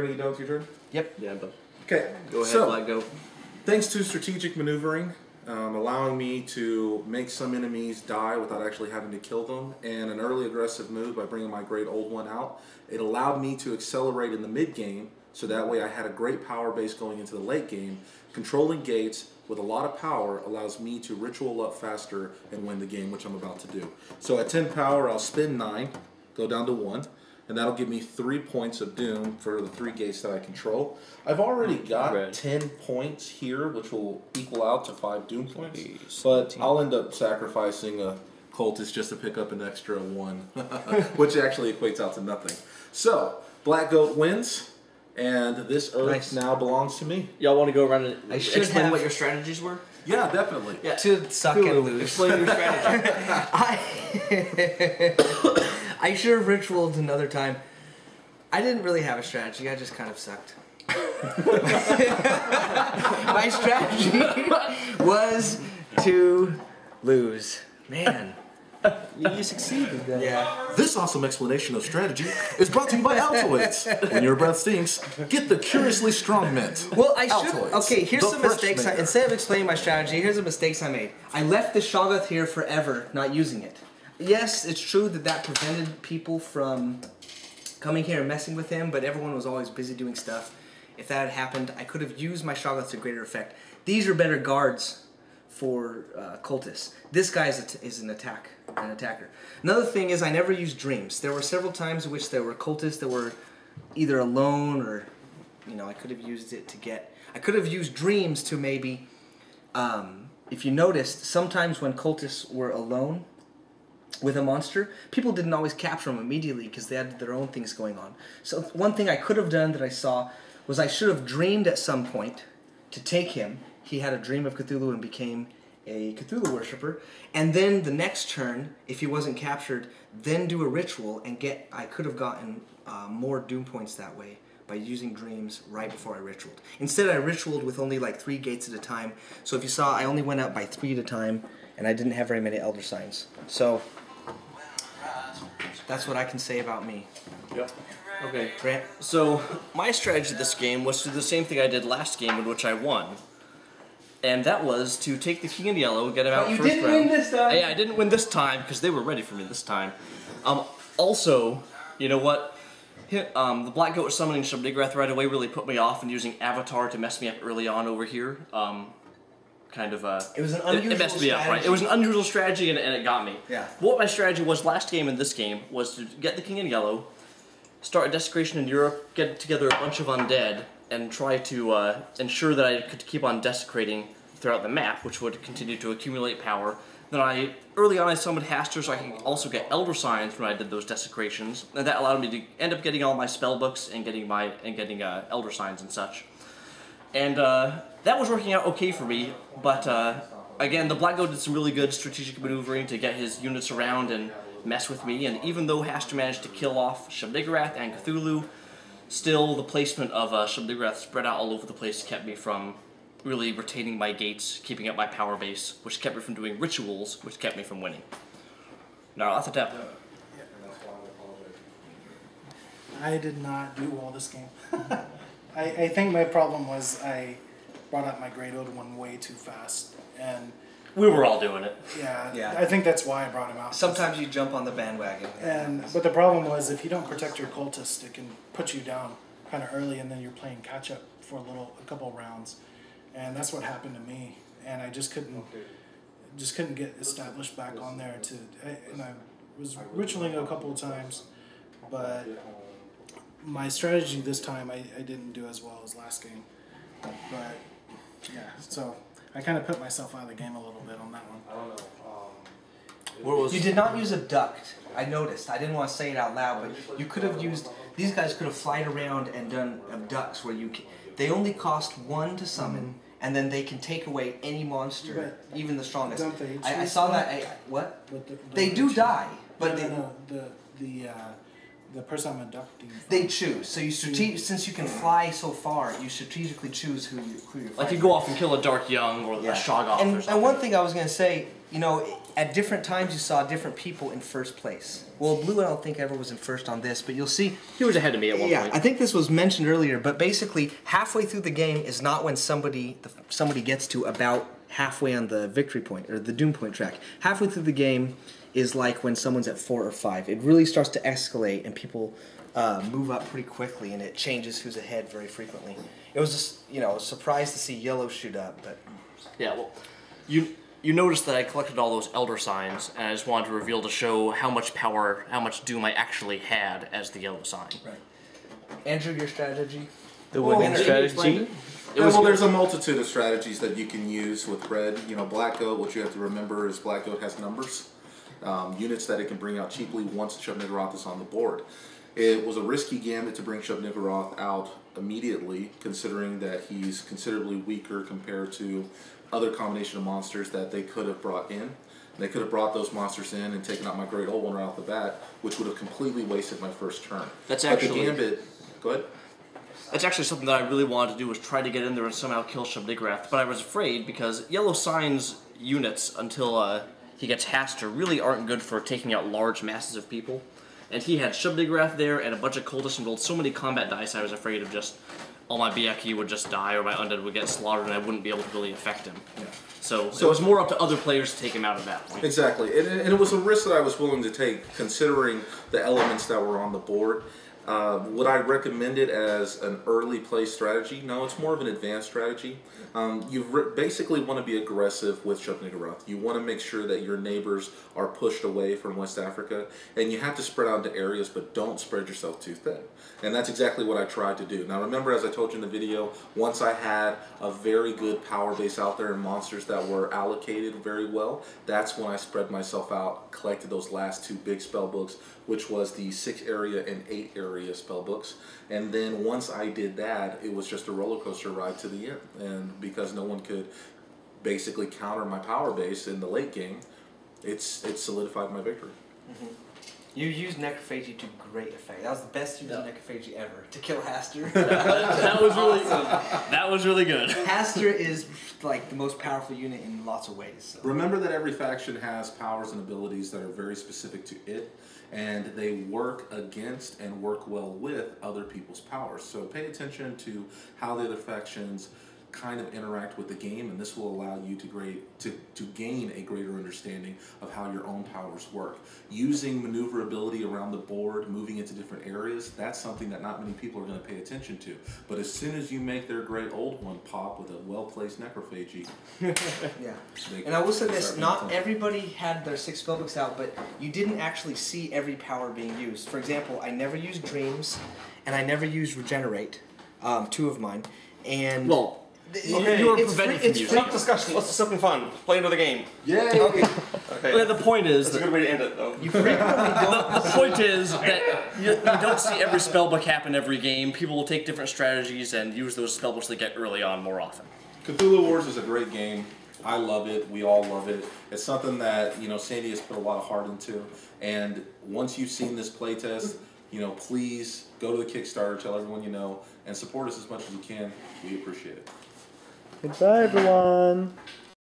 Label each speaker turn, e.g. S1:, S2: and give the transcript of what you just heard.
S1: You done with your turn?
S2: Yep.
S3: Yeah, but
S1: Okay.
S3: go ahead,
S1: So,
S3: Black Goat.
S1: thanks to strategic maneuvering, allowing me to make some enemies die without actually having to kill them, and an early aggressive move by bringing my great old one out, it allowed me to accelerate in the mid game, so that way I had a great power base going into the late game. Controlling gates with a lot of power allows me to ritual up faster and win the game, which I'm about to do. So at 10 power, I'll spin 9, go down to 1. And that'll give me 3 points of doom for the 3 gates that I control. I've already got 10 points here, which will equal out to 5 doom points. But I'll end up sacrificing a cultist just to pick up an extra 1, which actually equates out to nothing. So, Black Goat wins, and this earth now belongs to me.
S3: Y'all want to go around and
S2: explain
S3: what your strategies were?
S1: Yeah, definitely.
S2: Yeah. To suck and lose.
S3: Explain your strategy.
S2: I should have ritualed another time. I didn't really have a strategy. I just kind of sucked. My strategy was to lose. Man.
S3: You succeeded then.
S2: Yeah.
S1: This awesome explanation of strategy is brought to you by Altoids. When your breath stinks, get the curiously strong mint.
S2: Well, I should.
S1: Altoids,
S2: Okay, here's
S1: the
S2: some
S1: fresh
S2: mistakes.
S1: maker.
S2: Instead of explaining my strategy, here's the mistakes I made. I left the Shoggoth here forever, not using it. Yes, it's true that prevented people from coming here and messing with him, but everyone was always busy doing stuff. If that had happened, I could have used my Shoggoth to greater effect. These are better guards for cultists. This guy is an attacker. Another thing is I never used dreams. There were several times in which there were cultists that were either alone or, I could have used it to get... I could have used dreams to maybe... if you noticed, sometimes when cultists were alone with a monster, people didn't always capture them immediately because they had their own things going on. So one thing I could have done that I saw was I should have dreamed at some point to take him. He had a dream of Cthulhu and became a Cthulhu worshipper. And then the next turn, if he wasn't captured, then do a ritual and I could have gotten more doom points that way by using dreams right before I ritualed. Instead, I ritualed with only like 3 gates at a time. So if you saw, I only went up by 3 at a time, and I didn't have very many Elder Signs. So that's what I can say about me.
S1: Yep.
S3: Okay.
S2: Grant?
S3: So, my strategy this game was to do the same thing I did last game in which I won. And that was to take the King in Yellow, get him out first round.
S2: You didn't win this time!
S3: Yeah, I didn't win this time because they were ready for me this time. Also, you know what? The Black Goat summoning Shubnigrath right away really put me off, and using Avatar to mess me up early on over here. It
S2: was an unusual
S3: it messed me up, right?
S2: strategy.
S3: It was an unusual strategy, and it got me.
S2: Yeah.
S3: What my strategy was last game and this game was to get the King in Yellow, start a desecration in Europe, get together a bunch of undead, and try to ensure that I could keep on desecrating throughout the map, which would continue to accumulate power. Then early on I summoned Haster so I could also get Elder Signs when I did those desecrations, and that allowed me to end up getting all my spell books and getting Elder Signs and such. And that was working out okay for me, but again, the Black Goat did some really good strategic maneuvering to get his units around and mess with me, and even though Haster managed to kill off Shubnigrath and Cthulhu, still the placement of Shubnigrath spread out all over the place kept me from really retaining my gates, keeping up my power base, which kept me from doing rituals, which kept me from winning. Now, off the top.
S4: I did not do well this game. I think my problem was I brought up my Great Old One way too fast, and
S3: We were all doing it.
S4: yeah, I think that's why I brought him out.
S2: Sometimes you jump on the bandwagon.
S4: But the problem was if you don't protect your cultist, it can put you down kind of early, and then you're playing catch up for a couple rounds, and that's what happened to me. And I just couldn't get established back on there and I was ritualing a couple of times, but my strategy this time I didn't do as well as last game. But yeah, so I kind of put myself out of the game a little bit on that one.
S2: You did not use abduct. I noticed. I didn't want to say it out loud, but you could have used... These guys could have flied around and done abducts where they only cost 1 to summon, and then they can take away any monster, even the strongest.
S4: Don't they
S2: I saw that... What? They do die, but
S4: the person I'm abducting.
S2: They choose. So since you can fly so far, you strategically choose who you're fighting.
S3: Like you go off and kill a Dark Young or a Shoggoth or something.
S2: And one thing I was going to say, you know, at different times you saw different people in first place. Well, blue I don't think ever was in first on this, but you'll see.
S3: He was ahead of me at one point.
S2: Yeah, I think this was mentioned earlier, but basically halfway through the game is not when somebody gets to about halfway on the victory point or the doom point track. Halfway through the game is like when someone's at 4 or 5. It really starts to escalate and people move up pretty quickly, and it changes who's ahead very frequently. It was just, you know, a surprise to see yellow shoot up, but
S3: yeah, well, you noticed that I collected all those elder signs, and I just wanted to reveal to show how much power, how much doom I actually had as the yellow sign.
S2: Right. Andrew, your strategy?
S5: The winning strategy.
S1: There's a multitude of strategies that you can use with red. You know, Black Goat, what you have to remember is Black Goat has numbers, units that it can bring out cheaply once Shub-Niggurath is on the board. It was a risky gambit to bring Shub-Niggurath out immediately, considering that he's considerably weaker compared to other combination of monsters that they could have brought in. They could have brought those monsters in and taken out my Great Old One right off the bat, which would have completely wasted my first turn.
S3: That's actually...
S1: But the gambit... Go ahead.
S3: That's actually something that I really wanted to do, was try to get in there and somehow kill Shub-Niggurath, but I was afraid because Yellow Sign's units, until he gets Haster, really aren't good for taking out large masses of people. And he had Shub-Niggurath there and a bunch of cultists and rolled so many combat dice I was afraid of just all my BFE would just die or my undead would get slaughtered and I wouldn't be able to really affect him. Yeah. So it was more up to other players to take him out of that point.
S1: Exactly, and it was a risk that I was willing to take considering the elements that were on the board. Would I recommend it as an early play strategy? No, it's more of an advanced strategy. You basically want to be aggressive with Shub-Niggurath. You want to make sure that your neighbors are pushed away from West Africa, and you have to spread out into areas, but don't spread yourself too thin. And that's exactly what I tried to do. Now remember, as I told you in the video, once I had a very good power base out there and monsters that were allocated very well, that's when I spread myself out, collected those last 2 big spell books, which was the 6 area and 8 area spell books. And then once I did that, it was just a roller coaster ride to the end. And because no one could basically counter my power base in the late game, it solidified my victory.
S2: Mm-hmm. You used Necrophagy to great effect. That was the best use of Necrophagy ever, to kill Haster.
S3: that was really that was really good.
S2: Haster is like the most powerful unit in lots of ways. So.
S1: Remember that every faction has powers and abilities that are very specific to it, and they work against and work well with other people's powers. So pay attention to how the other factions kind of interact with the game, and this will allow you to gain a greater understanding of how your own powers work. Using maneuverability around the board, moving into different areas, that's something that not many people are going to pay attention to. But as soon as you make their Great Old One pop with a well-placed Necrophagy,
S2: yeah. And I will say this, not everybody had their 6 spellbooks out, but you didn't actually see every power being used. For example, I never used Dreams, and I never used Regenerate, 2 of mine, and...
S3: Well, you were prevented from using it.
S5: Stop discussion. Let's do something fun. Play another game.
S1: Yay!
S2: Okay.
S3: Okay, the point is
S5: that's a good way to end it, though.
S2: You frequently don't.
S3: The point is that you don't see every spellbook happen every game. People will take different strategies and use those spellbooks they get early on more often.
S1: Cthulhu Wars is a great game. I love it. We all love it. It's something that, you know, Sandy has put a lot of heart into. And once you've seen this playtest, you know, please go to the Kickstarter, tell everyone you know, and support us as much as you can. We appreciate it.
S5: Goodbye, everyone.